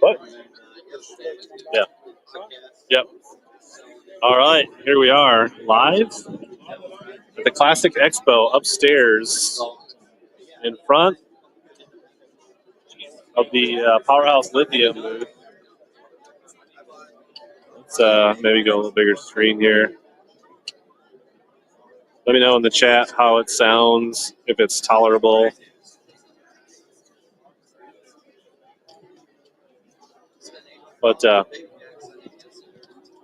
What? Yeah. Yep. All right, here we are live at the Classic Expo upstairs in front of the PowerHouse Lithium booth. Let's maybe go a little bigger screen here. Let me know in the chat how it sounds, if it's tolerable. But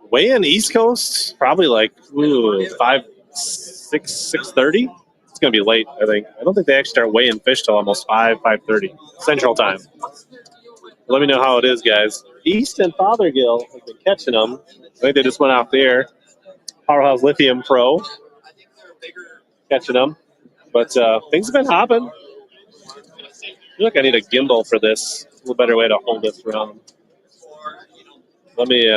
weigh-in East Coast, probably like 6:30. It's gonna be late, I think. I don't think they actually start weighing fish till almost 5:30 Central Time. Let me know how it is, guys. East and Fothergill have been catching them. I think they just went out there. PowerHouse Lithium Pro catching them. But things have been hopping. I feel like I need a gimbal for this. A little better way to hold this around. Let me.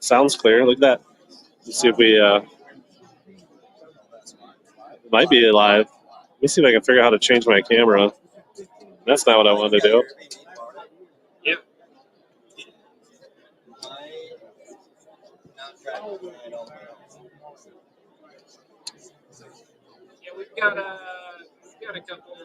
Sounds clear. Look at that. Let's see if we might be live. Let me see if I can figure out how to change my camera. That's not what I wanted to do. Yep. Yeah, we've got a couple.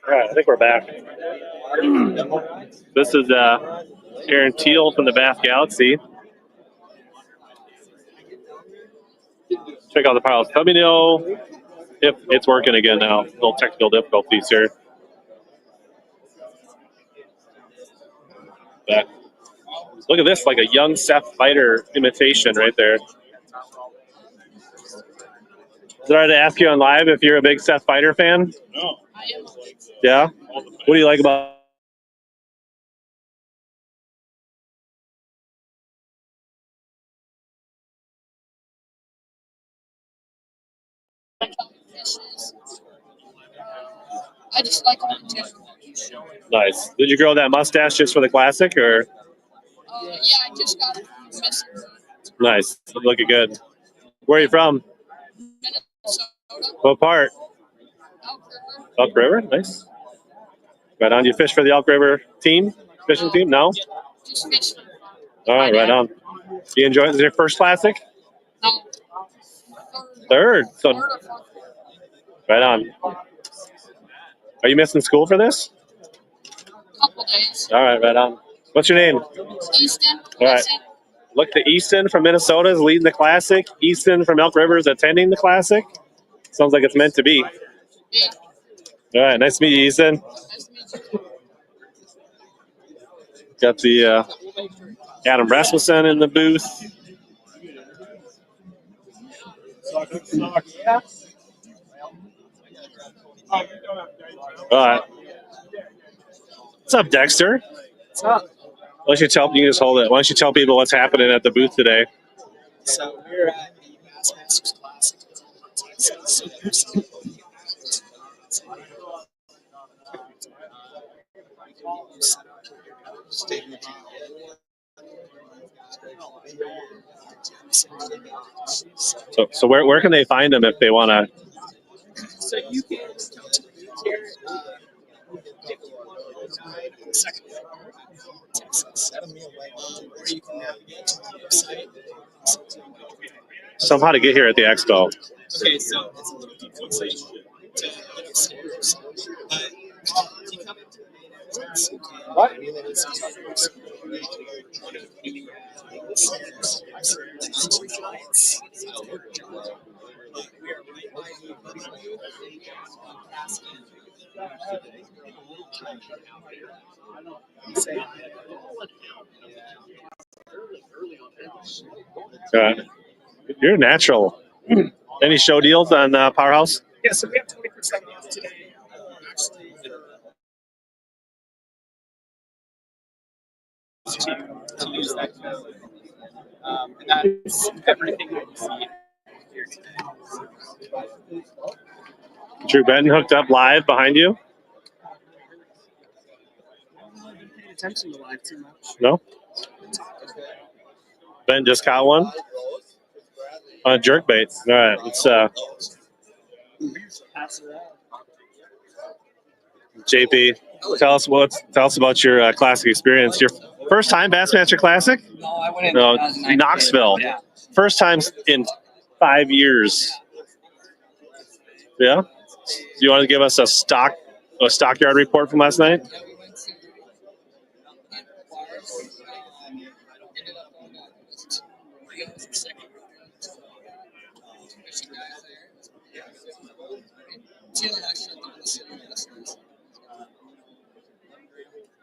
All right, I think we're back. This is Aaron Teal from the Bath Galaxy. Check out the piles. Let me know if it's working again now. Little technical difficulties here. But look at this, like a young Seth Fighter imitation right there. Is it all right to ask you on live if you're a big Seth Fighter fan? No. Yeah? What do you like about I just like them too. Nice. Did you grow that mustache just for the classic, or? Yeah, I just got it from Missing. Nice. Looking good. Where are you from? Minnesota. What part? Elk River. Elk River? Nice. Right on. Do you fish for the Elk River team? Fishing team? No? Just fishing. All right, right on. You enjoy it? Is it your first classic? No. Third. So, Third or fourth. right on. Are you missing school for this? Couple days. All right, right on. What's your name? Easton. All right. Look, the Easton from Minnesota is leading the classic. Easton from Elk River is attending the classic. Sounds like it's meant to be. Yeah. All right, nice to meet you, Easton. Nice to meet you. Got the Adam Rasmussen in the booth. All right. What's up, Dexter? What's up? Why don't you tell? You can just hold it. Why don't you tell people what's happening at the booth today? So we're at the Bassmaster's Classic. So where can they find them if they want to? So you can come to the booth here. Take a look on the second floor, Texas, or you can navigate to the website. Somehow to get here at the expo. Okay, so it's a little confusing to get upstairs, but if you come into the main entrance, you can. What? You're natural. Any show deals on PowerHouse? Yeah, so we have 20% off today. Actually, to use that code. And that's everything that you see here today. Drew Benton hooked up live behind you? I haven't really been paying attention to live too much. No? Ben just caught one? Jerkbait. All right. It's Pass it out. JP. Tell us about your classic experience. Your first time Bassmaster Classic? No, I went in No, 2019. Knoxville. Yeah. First time in 5 years. Yeah. Do you want to give us a stockyard report from last night? Yeah, we went to bars. Ended up going to Rio's or second. Fishing guys there. Taylor actually thought the city listeners.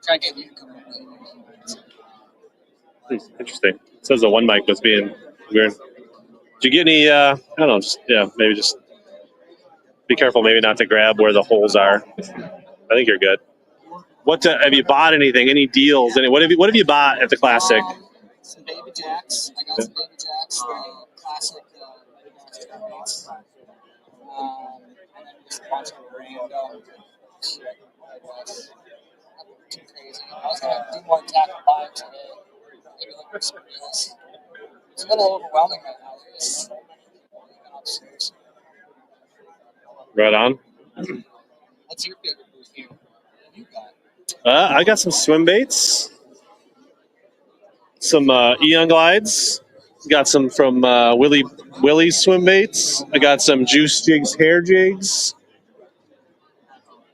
Try getting you to come up with it. Interesting. It says the one mic was being weird. Did you get any, I don't know, maybe just be careful maybe not to grab where the holes are. I think you're good. What have you bought anything? Any deals? What have you bought at the Classic? Some baby jacks. I got some baby jacks, the classic bass. And then just a bunch of random shit. Nothing too crazy. I was going to do more tackle buying today. Maybe look for some reels. It's a little overwhelming right now. There's upstairs. Right on. What's your favorite booth here? What have you got? I got some swim baits, some Eon glides. Got some from Willie's swim baits. I got some Juice Jigs hair jigs.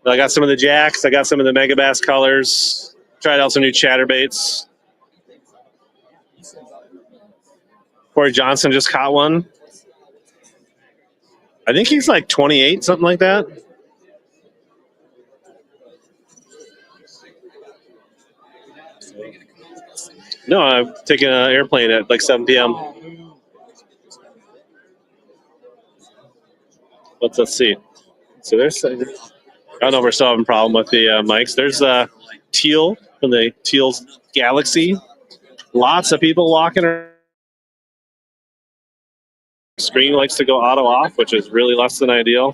I got some of the jacks. I got some of the Mega Bass colors. Tried out some new chatterbaits. Corey Johnson just caught one. I think he's like 28, something like that. No, I'm taking an airplane at like 7 p.m. Let's see. So there's, I don't know if we're still having a problem with the mics. There's Teal from the Teal's Galaxy. Lots of people walking around. Screen likes to go auto off, which is really less than ideal.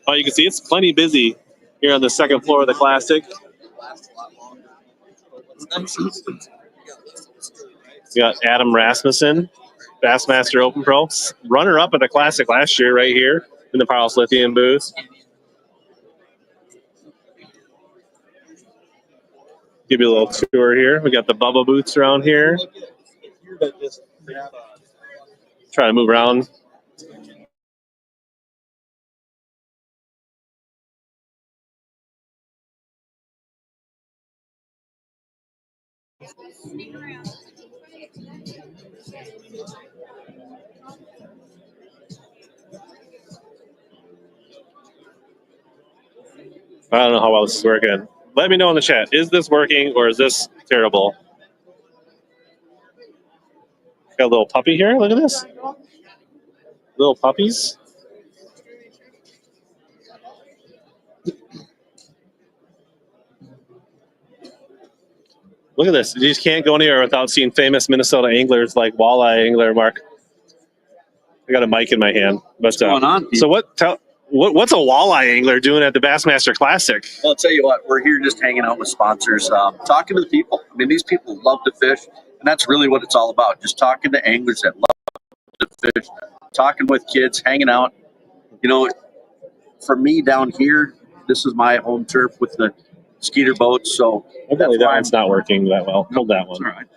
Oh, you can see it's plenty busy here on the second floor of the Classic. We got Adam Rasmussen, Bassmaster Open Pro, runner-up at the Classic last year right here in the PowerHouse Lithium booth. Give you a little tour here. We got the Bubba booths around here. Try to move around. I don't know how well this is working. Let me know in the chat. Is this working or is this terrible? Got a little puppy here. Look at this. Little puppies. Look at this. You just can't go anywhere without seeing famous Minnesota anglers like walleye angler Mark. I got a mic in my hand. But, What's going on, Pete? So what's a walleye angler doing at the Bassmaster Classic? Well, I'll tell you what, we're here just hanging out with sponsors, talking to the people. I mean, these people love to fish. And that's really what it's all about. Just talking to anglers that love to fish, talking with kids, hanging out. You know, for me down here, this is my home turf with the skeeter boats. So Apparently that one's not working that well. Hold that one. all right.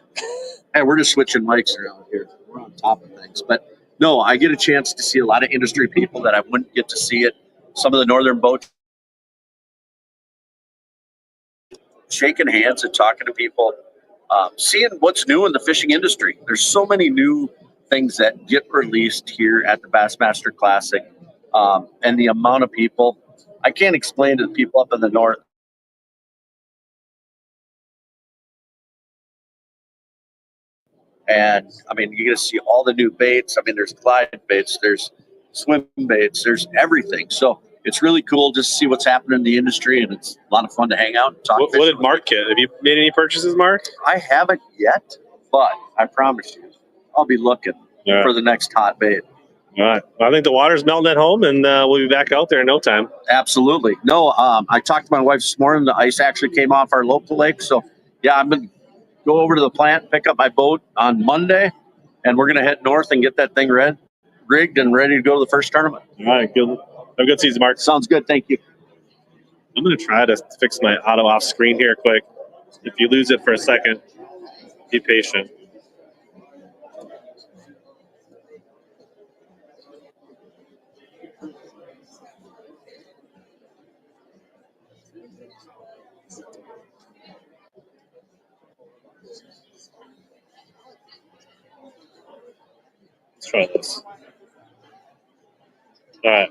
Hey, we're just switching mics around here. We're on top of things. But no, I get a chance to see a lot of industry people that I wouldn't get to see at some of the northern boats. Shaking hands and talking to people, seeing what's new in the fishing industry. There's so many new things that get released here at the Bassmaster Classic, and the amount of people. I can't explain to the people up in the north. And I mean, you get to see all the new baits. I mean, there's glide baits, there's swim baits, there's everything. So it's really cool just to see what's happening in the industry, and it's a lot of fun to hang out and talk. What did Mark get? Have you made any purchases, Mark? I haven't yet, but I promise you, I'll be looking for the next hot bait. All right. Well, I think the water's melting at home, and we'll be back out there in no time. Absolutely. No, I talked to my wife this morning. The ice actually came off our local lake. So, yeah, I'm going to go over to the plant, pick up my boat on Monday, and we're going to head north and get that thing rigged and ready to go to the first tournament. All right. Good. Have a good season, Mark. Sounds good. Thank you. I'm going to try to fix my auto off screen here quick. If you lose it for a second, be patient. Let's try this. All right.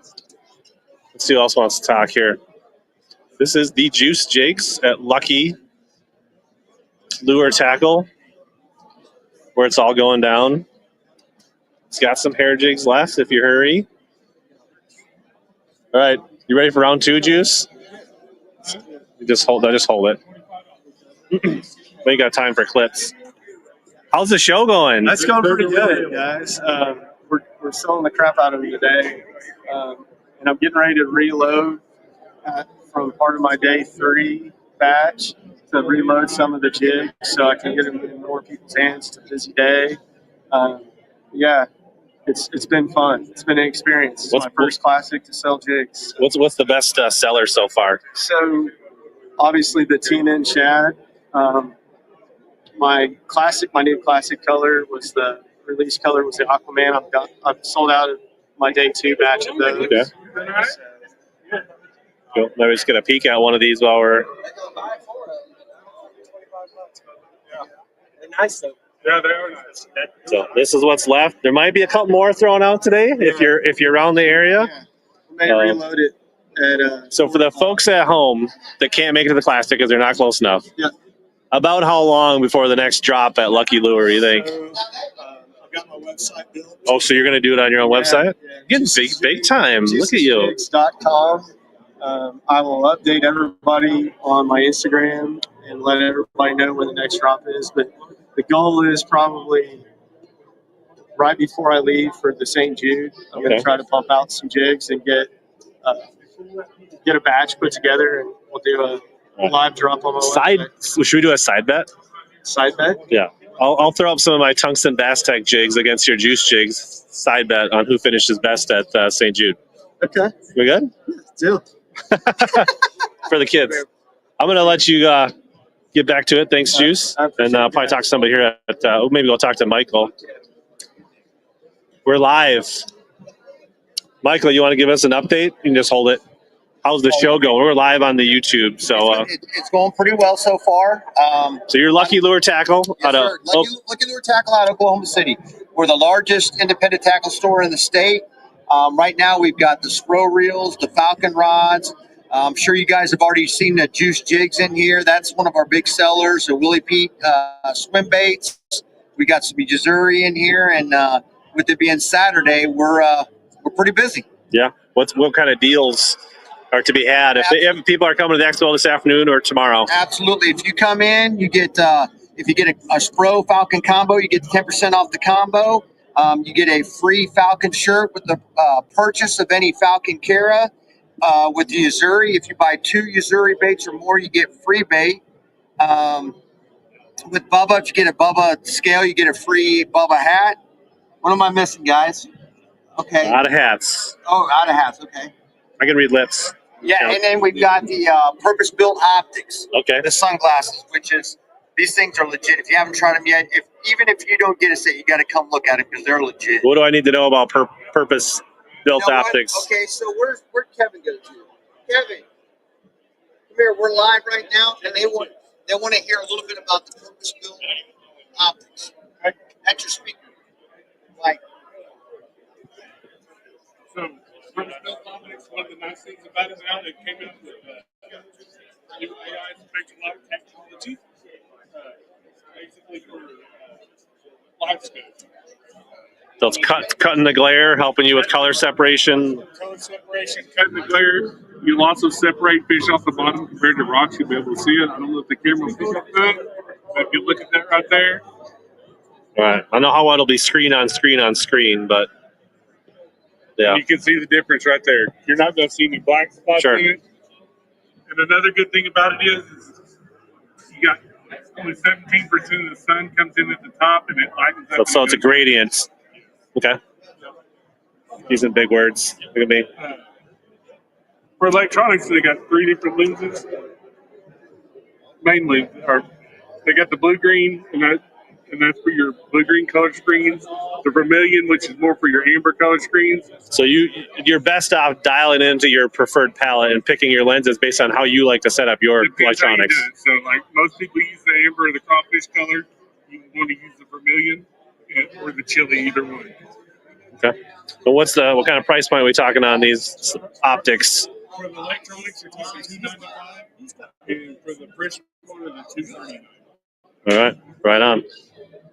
Let's see who else wants to talk here. This is the Juice Jigs at Lucky Lure Tackle, where it's all going down. It's got some hair jigs left if you hurry. All right. You ready for round two, Juice? Just hold it. We ain't got time for clips. How's the show going? That's going pretty good, guys. We're selling the crap out of it today, and I'm getting ready to reload from part of my day 3 batch to reload some of the jigs so I can get them in more people's hands. It's a busy day. Yeah, it's been fun. It's been an experience. It's my first classic to sell jigs. What's the best seller so far? So obviously the Tina and Shad. My new classic color was the release color was the Aquaman. I've sold out of my day 2 batch of those. Okay. Cool. Maybe just get a peek at one of these while we're. They're nice though. Yeah, they are nice. So this is what's left. There might be a couple more thrown out today if you're around the area. Yeah. We may reload it at. So for the folks at home that can't make it to the classic because they're not close enough. Yeah. About how long before the next drop at Lucky Lure, you think? So, I've got my website built. Oh, so you're going to do it on your own website? Yeah. Getting big time. Look at you. Jigs.com. I will update everybody on my Instagram and let everybody know when the next drop is. But the goal is probably right before I leave for the St. Jude. I'm going to try to pump out some jigs and get a batch put together, and we'll do a live drop on my website. Should we do a side bet? Side bet? Yeah. I'll throw up some of my tungsten bass tech jigs against your juice jigs. Side bet on who finishes best at St. Jude. Okay. We good? Deal. For the kids. I'm going to let you get back to it. Thanks, Juice. And probably talk to somebody here at, maybe we'll talk to Michael. We're live. Michael, you want to give us an update? You can just hold it. How's the show going? We're live on the YouTube, so it's going pretty well so far. So you're Lucky Lure Tackle Yes, sir. Lucky Lure Tackle out of Oklahoma City. We're the largest independent tackle store in the state. Right now, we've got the Spro reels, the Falcon rods. I'm sure you guys have already seen the Juice Jigs in here. That's one of our big sellers. The Willie Pete swim baits. We got some Missouri in here, and with it being Saturday, we're pretty busy. Yeah. What kind of deals are to be had if people are coming to the expo this afternoon or tomorrow? Absolutely. If you come in, you get if you get a Spro Falcon combo, you get 10% off the combo. You get a free Falcon shirt with the purchase of any Falcon Cara. With the Missouri, if you buy 2 Missouri baits or more, you get free bait. with Bubba. If you get a Bubba scale, you get a free Bubba hat. What am I missing, guys? Okay. Out of hats. Oh, out of hats. Okay. I can read lips. Yeah, Count. and then we've got the purpose-built optics. Okay. The sunglasses, which is these things are legit. If you haven't tried them yet, even if you don't get a set, you got to come look at it because they're legit. What do I need to know about purpose-built You know what? optics? Okay, so where's Kevin go to? Kevin, come here. We're live right now, and they want to hear a little bit about the purpose-built optics. At your speaker, like. So, purpose-built optics, one of the nice things about it now, they came out with new AI spectral technology, basically for live scope. So it's cutting the glare, helping you with color separation. Color separation, cutting the glare. You'll also separate fish off the bottom compared to rocks. You'll be able to see it. I don't know if the camera will pick up that, but if you look at that right there. All right. I don't know how it'll be screen on screen on screen, but yeah. You can see the difference right there. You're not going to see any black spots Sure. in it. And another good thing about it is you got only 17% of the sun comes in at the top, and it lightens up. So it's a gradient. Okay. Using big words. Look at me. For electronics, they got 3 different lenses. Mainly, or they got the blue-green, and that's for your blue-green color screens. The vermilion, which is more for your amber color screens. So you're best off dialing into your preferred palette and picking your lenses based on how you like to set up your Depends how you electronics. do it. So, like most people use the amber or the crawfish color. You want to use the vermilion or the chili, either one. Okay. So what kind of price point are we talking on these optics? For the electronics, you're talking $295, and for the fresh water, the $239. All right. Right on.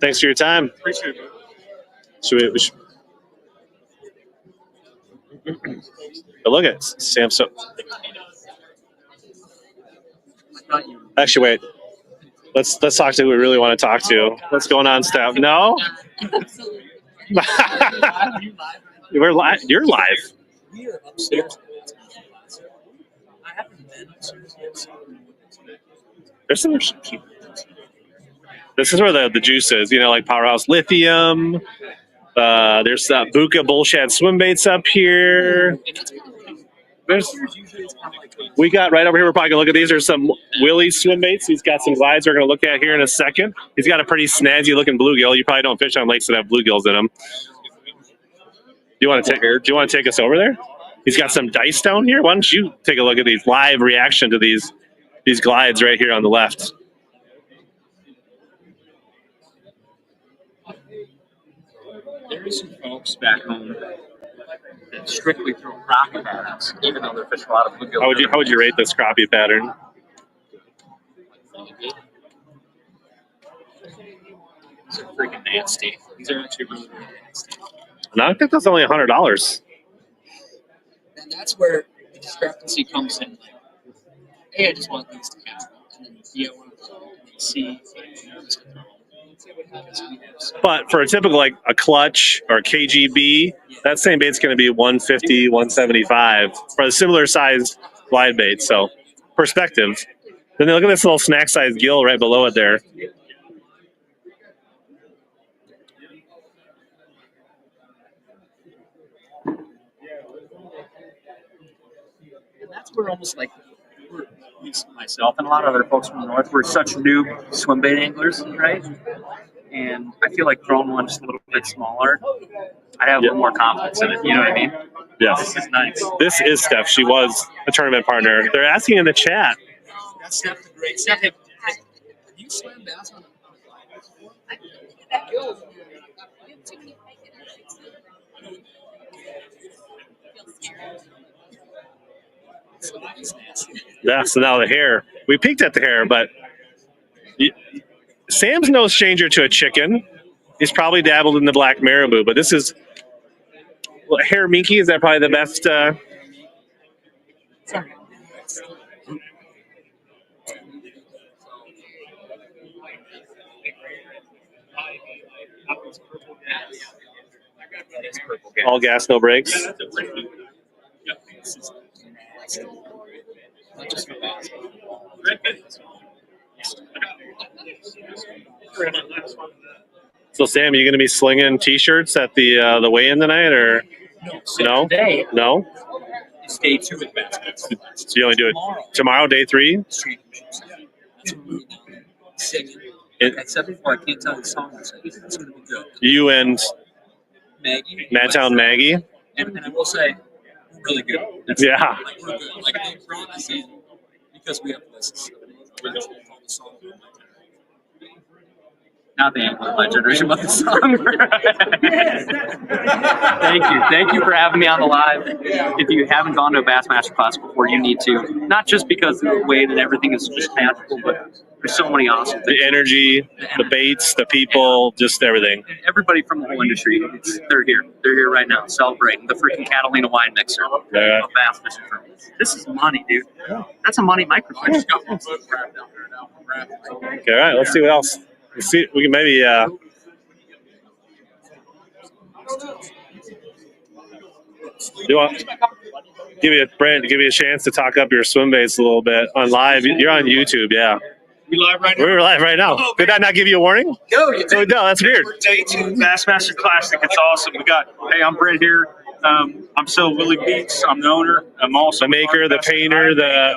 Thanks for your time. Appreciate it. But look at it, Samsung. Actually, wait. Let's talk to who we really want to talk to. What's going on, Steph? No. We're live. You're live. We are upstairs. I haven't been upstairs yet, so I don't know what There's some. This is where the juice is. Like PowerHouse Lithium. There's Buka Bullshad Swimbaits up here. We got right over here. We're probably gonna look at these. There's some Willie Swimbaits. He's got some glides we're gonna look at here in a second. He's got a pretty snazzy looking bluegill. You probably don't fish on lakes that have bluegills in them. Do you want to take us over there? He's got some dice down here. Why don't you take a look at these live reaction to these glides right here on the left? There are some folks back home that strictly throw crappie patterns, even though they're fishing a lot of bluegill. How would you rate this crappie pattern? These are freaking nasty. These are actually really, really nasty. And I think that's only $100. And that's where the discrepancy comes in. Like, hey, I just want these to catch one. And then you want to see But for a typical, like a clutch or a KGB, that same bait's going to be $150, $175 for a similar sized glide bait. So perspective. Then look at this little snack sized gill right below it there. And that's where almost like at least myself and a lot of other folks from the north, we're such new swim bait anglers, right? And I feel like throwing one just a little bit smaller, I have a little more confidence in it. You know what I mean? Yes. This is nice. This is Steph. She was a tournament partner. They're asking in the chat. That's Steph the Great. Steph, have you swam bass on Yeah, so now the hair. We peeked at the hair, but Sam's no stranger to a chicken. He's probably dabbled in the black marabou, but this is hair minky. Is that probably the best? Sorry. All gas, no brakes. So Sam, you going to be slinging T-shirts at the weigh-in tonight, or no? Today, No. it's day 2 of the baskets. So you only do it tomorrow, day 3. Singing. Like I said before, I can't tell the song. It's going to be good. You and Maggie. Madtown Maggie. And I will say, we're really good. Yeah. Like, we're good. Like, they brought us in because we have lists. We're just going to call the song. Not the Anglo by generation, but the song. Thank you for having me on the live. If you haven't gone to a Bassmaster class before, you need to. Not just because the way that everything is just magical, but there's so many awesome things. The energy, the baits, the people, just everything. And everybody from the whole industry, they're here. They're here right now, celebrating the freaking Catalina wine mixer of Bass Fishing Tournament. This is money, dude. That's a money microphone. Okay, all right. Let's see what else. Let's see. We can maybe. You want give you a chance to talk up your swim baits a little bit on live. You're on YouTube, yeah. We live right now. We're live right now. Oh, did that not give you a warning? No, no, that's weird. We're day 2 Bassmaster Classic. It's awesome. We got. Hey, I'm Brent here. I'm so Willie Beats. I'm the owner. I'm also the maker, the painter,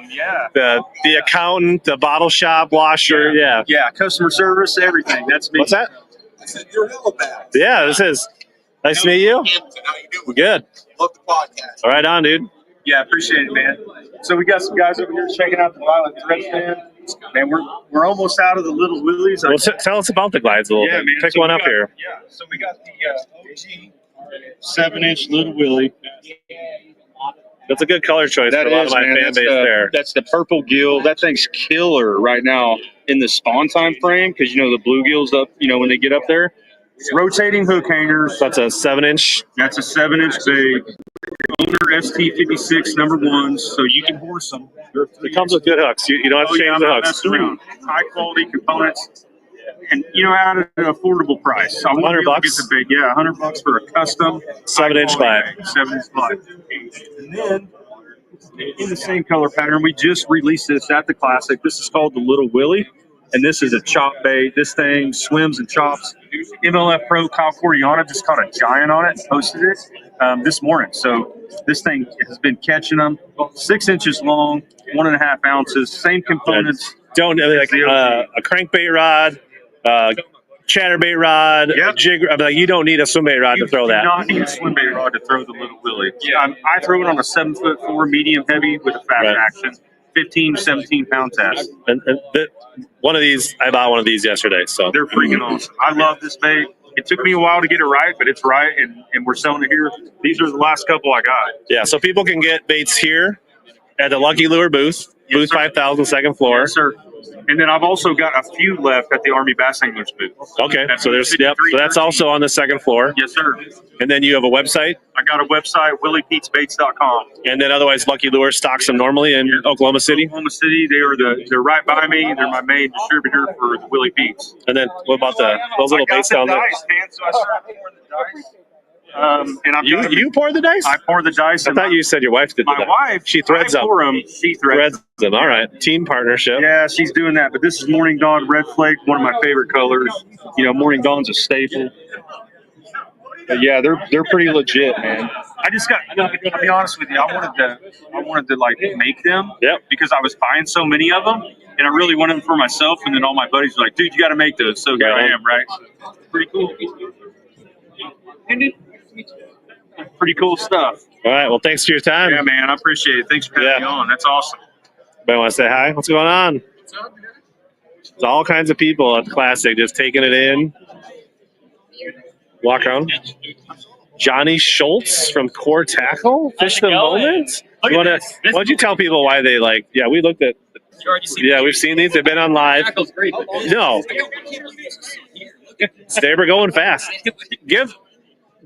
yeah. the accountant, the bottle shop washer. Yeah. Yeah, customer service, everything. That's me. What's that? I said, you're HellaBass. Yeah, this is. Nice to meet you. How you doing? Good. Love the podcast. All right, on, dude. Yeah, appreciate it, man. So we got some guys over here checking out the Violent Thread stand. Man, we're almost out of the little Willies. Well, tell us about the glides a little bit. Man. Pick So one we up got- here. Yeah, so we got the OG 7-inch Little Willie. That's a good color choice for a lot of my fan base there. That's the purple gill. That thing's killer right now in the spawn time frame because, the bluegills up, when they get up there. Rotating hook hangers. That's a 7-inch. That's a 7-inch bait. Owner ST56 number 1, so you can horse them. It comes with good hooks. You don't have to change the hooks. High quality components, and at an affordable price. I want $100 to get the bait. Yeah, $100 for a custom 7-inch glide. 7-inch glide. And then in the same color pattern, we just released this at the Classic. This is called the Little Willie, and this is a chop bait. This thing swims and chops. MLF Pro Kyle Coriana just caught a giant on it, posted it this morning. So this thing has been catching them 6 inches long, 1.5 ounces, same components. Don't like a crankbait rod, chatterbait rod, a jig. You don't need a swimbait rod to throw that. You do not need a swimbait rod to throw the Little Willie. I throw it on a 7'4" medium heavy with a fast action, 15, 17 pound test. And one of these, I bought one of these yesterday. So they're freaking awesome. I love this bait. It took me a while to get it right, but it's right, and we're selling it here. These are the last couple I got. Yeah, so people can get baits here at the Lucky Lure booth, booth 5000, second floor. Yes, sir. And then I've also got a few left at the Army Bass Anglers booth. Okay, so there's so that's also on the second floor. Yes, sir. And then you have a website? I got a website, williepeatsbaits.com. And then otherwise, Lucky Lure stocks them normally in Oklahoma City? Oklahoma City, they're right by me. They're my main distributor for the Willie Peats. And then what about those little baits down there? Dice, man, so I started pouring the dice. And you pour the dice? I pour the dice. I thought you said your wife did that. My wife, she threads them. She threads them. All right, team partnership. Yeah, she's doing that. But this is Morning Dawn Red Flake, one of my favorite colors. Morning Dawn's a staple. But yeah, they're pretty legit, man. I just got. To be honest with you, I wanted to like make them. Yep. Because I was buying so many of them, and I really wanted them for myself. And then all my buddies were like, "Dude, you got to make those." So here I am, right? Pretty cool. Pretty cool stuff. All right. Well, thanks for your time. Yeah, man. I appreciate it. Thanks for having me on. That's awesome. Anybody want to say hi? What's going on? There's all kinds of people at the Classic just taking it in. Walk around. Johnny Schultz from Core Tackle. Fish the moment. Why don't you tell people why they like? Yeah, we looked at. We've seen these. They've been on live. No. They were going fast.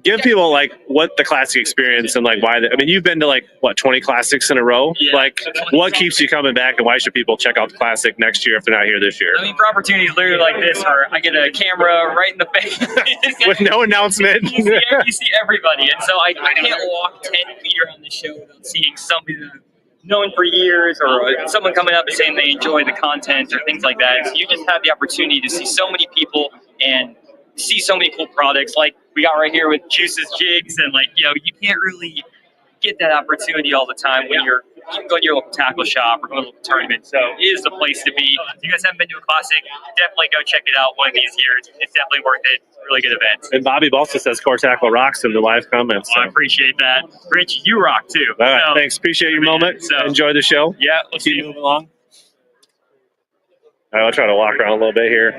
Give people like what the Classic experience and like why. You've been to 20 Classics in a row. Yeah. What keeps you coming back, and why should people check out the Classic next year if they're not here this year? For opportunities literally like this, where I get a camera right in the face with no announcement. You see everybody, and so I can't walk 10 feet around the show without seeing somebody that known for years, or someone coming up and saying they enjoy the content or things like that. So you just have the opportunity to see so many people and see so many cool products like we got right here with Juice's Jigs, and like, you know, you can't really get that opportunity all the time when you're going to your local tackle shop or going to a local tournament. So it is the place to be. If you guys haven't been to a classic, definitely go check it out one of these years. It's definitely worth it. Really good event. And Bobby also says Core Tackle rocks in the live comments. So. I appreciate that. Rich, you rock too. All right, so, thanks. Appreciate your moment. So, enjoy the show. Yeah, let's keep moving along. All right, I'll try to walk around a little bit here.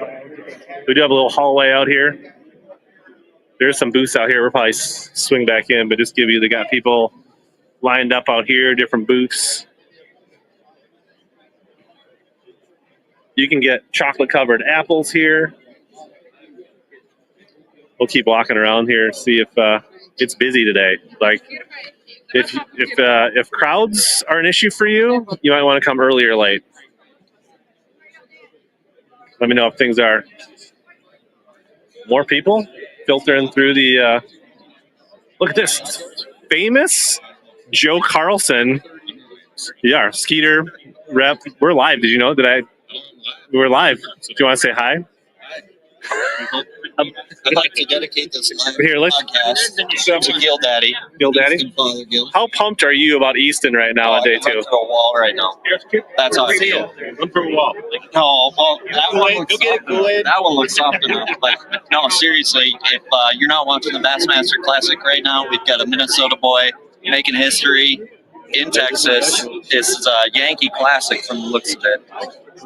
We do have a little hallway out here. There's some booths out here. We'll probably swing back in, but just give you, they got people lined up out here, different booths. You can get chocolate-covered apples here. We'll keep walking around here, see if it's busy today. Like, if crowds are an issue for you, you might want to come early or late. Let me know if things are more people filtering through the. Look at this, famous Joe Carlson. Yeah, Skeeter rep. We're live. Did you know? We're live. Do you want to say hi? I'd like to dedicate this live podcast to Gil Daddy. Gil Daddy? Father Gil. How pumped are you about Easton right now on day 2? I'm to a wall right now. That's how I feel. Run through a wall. No, well, that one looks soft enough. But no, seriously, if you're not watching the Bassmaster Classic right now, we've got a Minnesota boy making history in Texas. It's a Yankee Classic from the looks of it.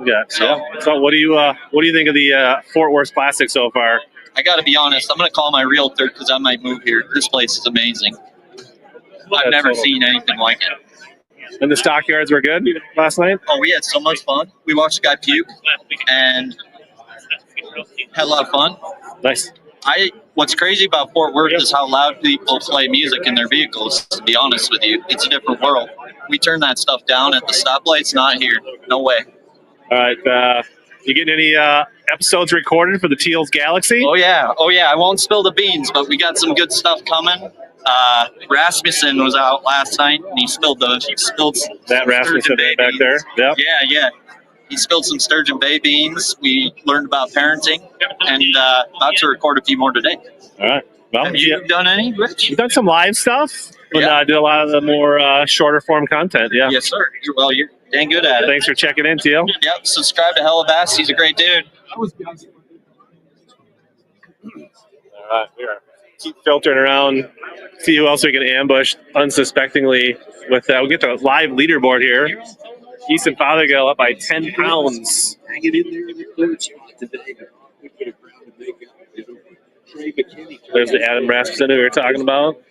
Yeah. So what do you think of the Fort Worth Classic so far? I got to be honest. I'm going to call my realtor because I might move here. This place is amazing. I've never seen anything like it. And the stockyards were good last night? Oh, we had so much fun. We watched a guy puke and had a lot of fun. Nice. What's crazy about Fort Worth is how loud people play music in their vehicles, to be honest with you. It's a different world. We turn that stuff down at the stoplights, not here. No way. All right. You getting any episodes recorded for the Teals Galaxy? Oh, yeah. I won't spill the beans, but we got some good stuff coming. Rasmussen was out last night, and he spilled that Rasmussen back there. Yep. Yeah. He spilled some sturgeon bay beans. We learned about parenting, and about to record a few more today. All right. Well, have you done any, Rich? We've done some live stuff, but I did a lot of the more shorter form content. Yeah. Yes, sir. You're dang good at it. Thanks for checking in, Teal. Yep. Subscribe to HellaBass. He's a great dude. All right. We are keep filtering around, see who else we can ambush unsuspectingly with that. We'll get the live leaderboard here. Easton Fothergill up by 10 pounds. Hanging in there in the third spot today. There's the Adam Rasmussen who we were talking about.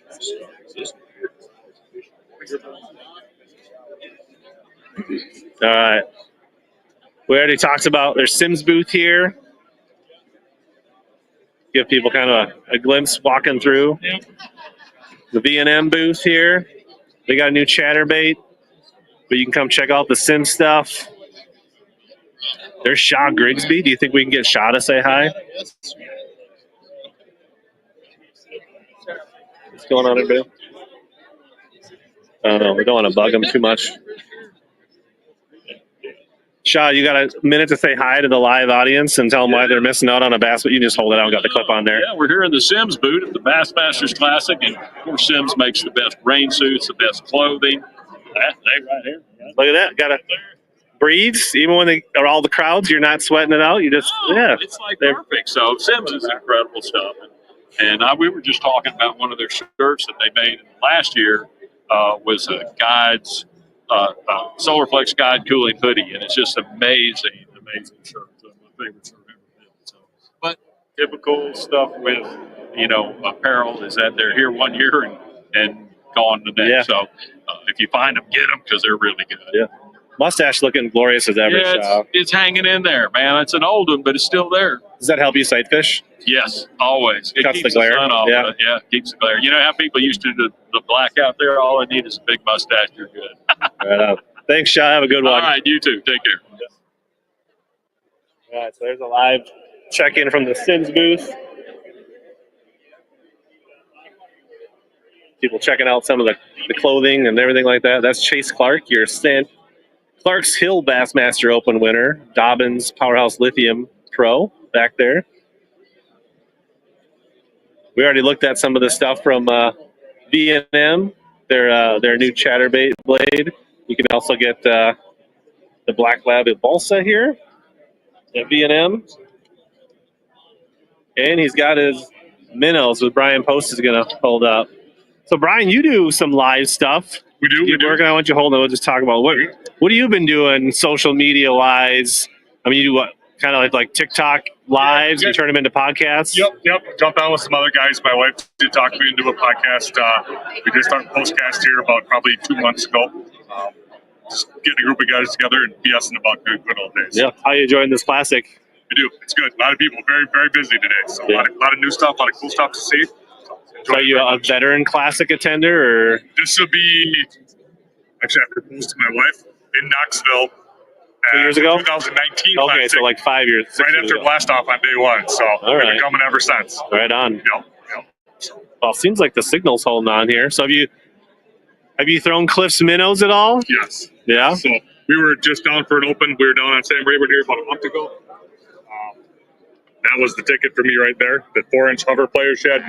All right. We already talked about their Sims booth here. Give people kind of a glimpse walking through. The V&M booth here. They got a new chatterbait, but you can come check out the Sim stuff. There's Shad Grigsby. Do you think we can get Shad to say hi? What's going on, everybody? I don't know. We don't want to bug him too much. Shad, you got a minute to say hi to the live audience and tell them why they're missing out on a bass, but you can just hold it out and got the clip on there. Yeah, we're here in the Sims booth at the Bassmasters Classic, and of course Sims makes the best rain suits, the best clothing. That day right here. Look at that. Got a breathes. Even when they are all the crowds, you're not sweating it out. You just, It's like perfect. So Sims is incredible stuff. And we were just talking about one of their shirts that they made last year was a guide's SolarFlex guide cooling hoodie, and it's just amazing shirt. It's my favorite shirt ever built. So, but typical stuff with apparel is that they're here 1 year and gone the next. Yeah. So if you find them, get them because they're really good. Yeah. Mustache looking glorious as ever. Yeah, it's hanging in there, man. It's an old one, but it's still there. Does that help you sight fish? Yes, always. It cuts keeps the glare. The sun off. Yeah. It keeps the glare. You know how people used to do the black out there? All I need is a big mustache. You're good. Right on. Thanks, Shad. Have a good one. All right, you too. Take care. All right, so there's a live check-in from the Sims booth. people checking out some of the clothing and everything like that. That's Chase Clark, your Clark's Hill Bassmaster Open winner. Dobbins PowerHouse Lithium Pro back there. We already looked at some of the stuff from V&M, their new chatterbait blade. You can also get the Black Lab at Balsa here at V&M. And he's got his minnows with Brian Post is going to hold up. So, Brian, you do some live stuff. We do. You're working on what you hold on. We'll just talk about what have you been doing social media wise? I mean, you do what? Kind of like TikTok lives? You turn them into podcasts? Yep. Jumped on with some other guys. My wife did talk me into a podcast. We did start a postcast here about probably 2 months ago. Just getting a group of guys together and BSing about good old days. Yeah. How are you enjoying this classic? We do. It's good. A lot of people, very, very busy today. So a lot of new stuff, a lot of cool stuff to see. So are you a veteran classic attender, or this will be actually I proposed to my wife in Knoxville 2 years ago? 2019. Okay, classic, so like 5 years. right after blast off on day one. So we've been coming ever since. Right on. Yep. Well, it seems like the signal's holding on here. So have you thrown Cliff's minnows at all? Yes. Yeah. So we were just down for an open. We were down on Sam Rayburn here about a month ago. That was the ticket for me right there. The 4-inch hover player shed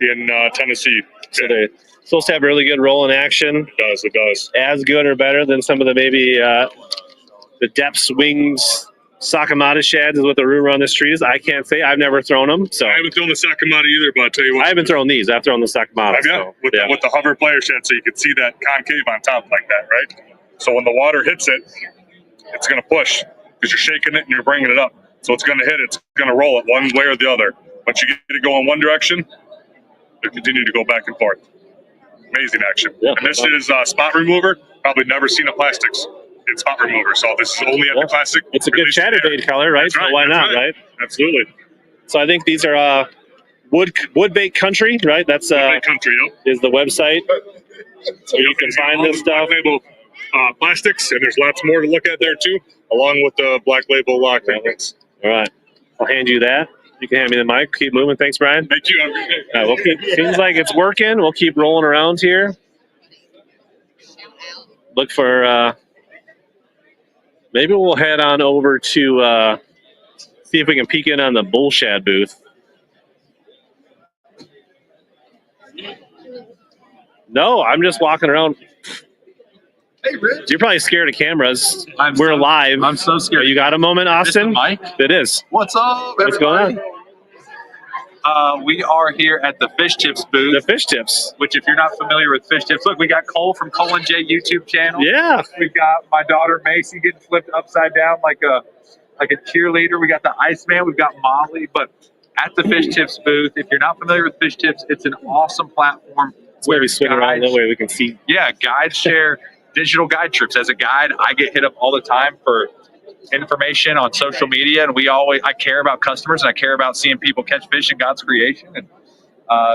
in Tennessee. So they're supposed to have really good rolling action. It does. As good or better than some of the maybe the depth swings Sakamata shads is what the rumor on the street is. I can't say. I've never thrown them. So I haven't thrown the Sakamata either, but I'll tell you what. I haven't thrown these. I've thrown the Sakamata. With the hover player shed, so you can see that concave on top like that, right? So when the water hits it, it's going to push because you're shaking it and you're bringing it up. So it's going to hit it. It's going to roll it one way or the other. Once you get it going one direction, they continue to go back and forth. Amazing action. Yeah, and this is spot remover. Probably never seen a plastics in spot remover. So this is only at the classic. It's a good chatterbait color, right? So why not, right? Absolutely. So I think these are Woodbait Country, right? That's Woodbait Country, is the website. So you can find this stuff. Label plastics, and there's lots more to look at there too, along with the black label crankbaits. All right. I'll hand you that. You can hand me the mic. Keep moving. Thanks, Brian. Thank you. Seems like it's working. We'll keep rolling around here. Look for, maybe we'll head on over to see if we can peek in on the bull shad booth. No, I'm just walking around. Hey, Rich. You're probably scared of cameras. We're live. I'm so scared. You got a moment, Austin? Mike? It is. What's up, everybody? What's going on? We are here at the Fish Tips booth. The Fish Tips. Which, if you're not familiar with Fish Tips, look, we got Cole from Cole and Jay YouTube channel. Yeah. We got my daughter Macy getting flipped upside down like a cheerleader. We got the Iceman. We've got Molly. But at the Fish Tips booth, if you're not familiar with Fish Tips, it's an awesome platform. Where we swing around that way we can see. Yeah, guides share digital guide trips. As a guide, I get hit up all the time for information on social media, and I care about customers, and I care about seeing people catch fish in God's creation, and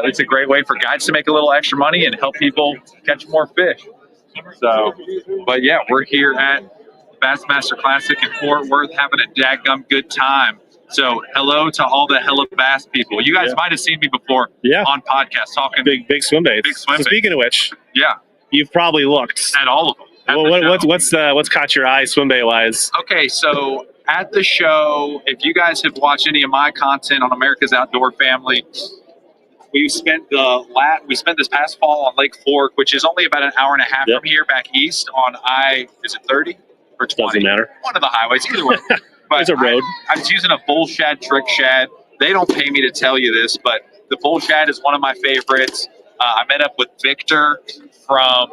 it's a great way for guides to make a little extra money and help people catch more fish. So, but yeah, we're here at Bassmaster Classic in Fort Worth having a dadgum good time. So hello to all the HellaBass people. You guys might have seen me before on podcasts talking big Swimbait. So speaking of which, you've probably looked at all of them. What's caught your eye Swimbait wise? Okay, so at the show, if you guys have watched any of my content on America's Outdoor Family, we spent this past fall on Lake Fork, which is only about an hour and a half from here, back east on is it 30 or 20? Doesn't matter. One of the highways, either way. But it's a road. I was using a bull shad trick shad. They don't pay me to tell you this, but the bull shad is one of my favorites. I met up with Victor from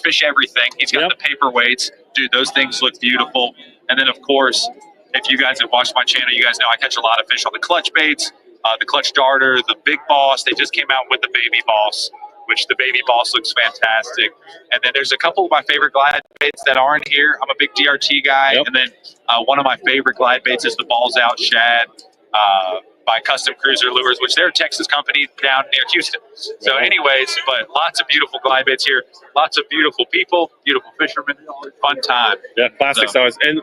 Fish Everything. He's got the paperweights. Dude, those things look beautiful. And then, of course, if you guys have watched my channel, you guys know I catch a lot of fish on the clutch baits, the clutch darter, the big boss. They just came out with the baby boss, which the baby boss looks fantastic. And then there's a couple of my favorite glide baits that aren't here. I'm a big DRT guy. And then one of my favorite glide baits is the Balls Out Shad by Custom Cruiser Lures, which they're a Texas company down near Houston. So anyways, but lots of beautiful glide baits here. Lots of beautiful people, beautiful fishermen. Fun time. Yeah, plastics always. And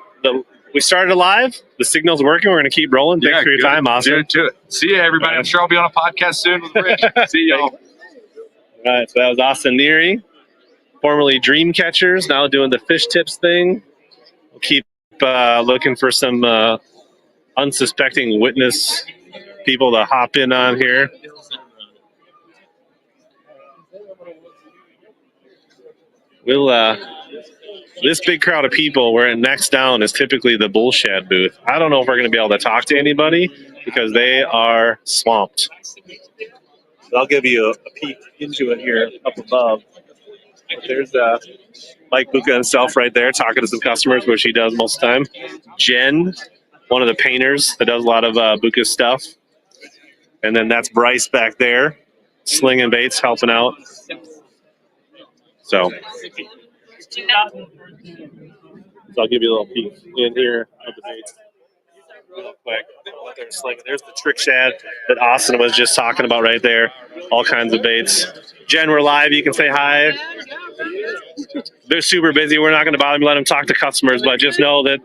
we started live. The signal's working. We're going to keep rolling. Thanks for your time, Austin. Do it. See you, everybody. I'm sure I'll be on a podcast soon with Rich. See y'all. All right, so that was Austin Neary, formerly Dream Catchers, now doing the fish tips thing. We'll keep looking for some unsuspecting witness people to hop in on here. We'll this big crowd of people, where next down is typically the bull shad booth. I don't know if we're going to be able to talk to anybody because they are swamped. But I'll give you a peek into it here up above. But there's Mike Buka himself right there talking to some customers, which he does most of the time. Jen, one of the painters that does a lot of Buka stuff. And then that's Bryce back there, slinging baits, helping out. So I'll give you a little peek in here of the baits real quick. What they're slinging. There's the trick shad that Austin was just talking about right there. All kinds of baits. Jen, we're live. You can say hi. They're super busy. We're not going to bother them, let them talk to customers, but just know that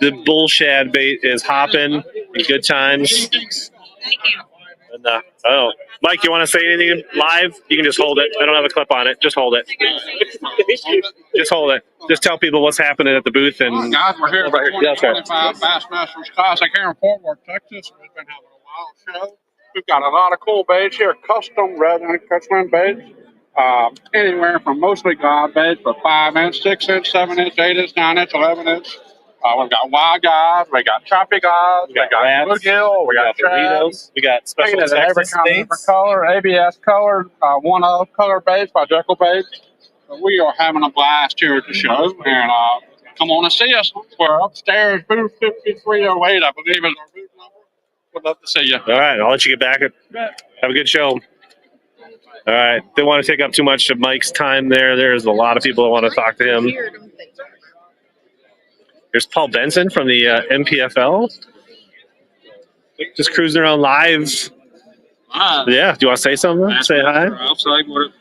the bull shad bait is hopping in good times. And, oh, Mike, you want to say anything live? You can just hold it. I don't have a clip on it. Just hold it. Just hold it. Just tell people what's happening at the booth. And guys, we're here at the 2025 Bassmasters Classic here in Fort Worth, Texas. We've been having a wild show. We've got a lot of cool baits here, custom resin custom baits. Anywhere from mostly God baits, but 5-inch, 6-inch, 7-inch, 8-inch, 9-inch, 11-inch. We've got wild guys, we got choppy guys, we got bluegill, we got burritos, we got special Texas every kind of different color, ABS color, one-of color baits by Jekyll Baits. So we are having a blast here at the show, and come on and see us. We're upstairs, booth 5308, I believe is our booth number. We'd love to see you. All right, I'll let you get back. Have a good show. All right, didn't want to take up too much of Mike's time there. There's a lot of people that want to talk to him. There's Paul Benson from the MPFL. Just cruising around live. Hi. Yeah, do you want to say something? Say hi? I'll say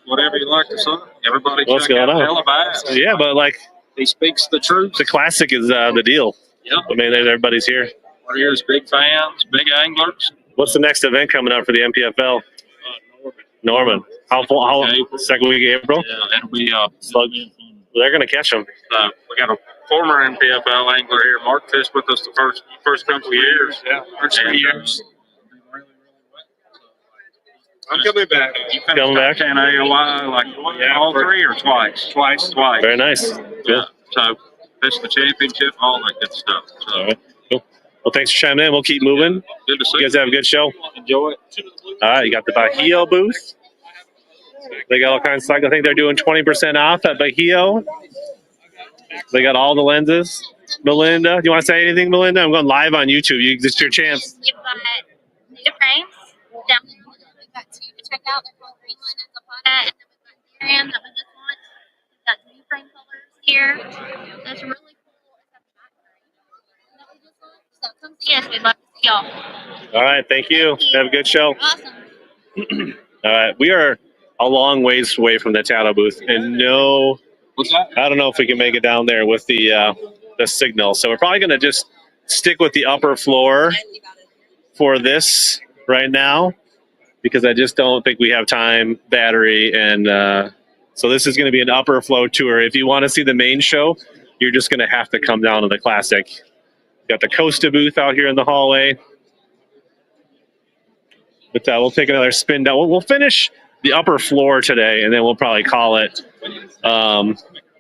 whatever you like to say. Everybody What's check going out on? HellaBass. Yeah, but like He speaks the truth. the classic is the deal. Yeah. I mean, everybody's here. We're here as big fans, big anglers. What's the next event coming up for the MPFL? Norman. How second week of April? Yeah, it'll be Slug. They're going to catch them. we got a former MPFL angler here. Mark fished with us the first couple of years. Yeah, first 3 years. I'm coming back. You Coming back? 10 AOI, like all three or twice? Twice. Very nice. Yeah. So fish the championship, all that good stuff. So All right. Cool. Well, thanks for chiming in. We'll keep moving. good to see You guys have a good show. Enjoy it. All right, you got the Bahio booth. They got all kinds of stuff. I think they're doing 20% off at Bahio. They got all the lenses. Melinda, do you want to say anything, Melinda? I'm going live on YouTube. This is your chance. You've got new frames down there. We've got two to check out. They're called Greenland and Zapata. And then we've got Darian that we just launched. We've got new frame colors here. That's really cool. It's a black frame that we just launched. So come see us. We'd love to see y'all. All right, thank you. Have a good show. Awesome. All right, we are a long ways away from the Tato booth, and I don't know if we can make it down there with the signal. So we're probably going to just stick with the upper floor for this right now, because I just don't think we have time, battery, and so this is going to be an upper flow tour. If you want to see the main show, you're just going to have to come down to the Classic. Got the Costa booth out here in the hallway. But we'll take another spin down. We'll finish the upper floor today, and then we'll probably call it. And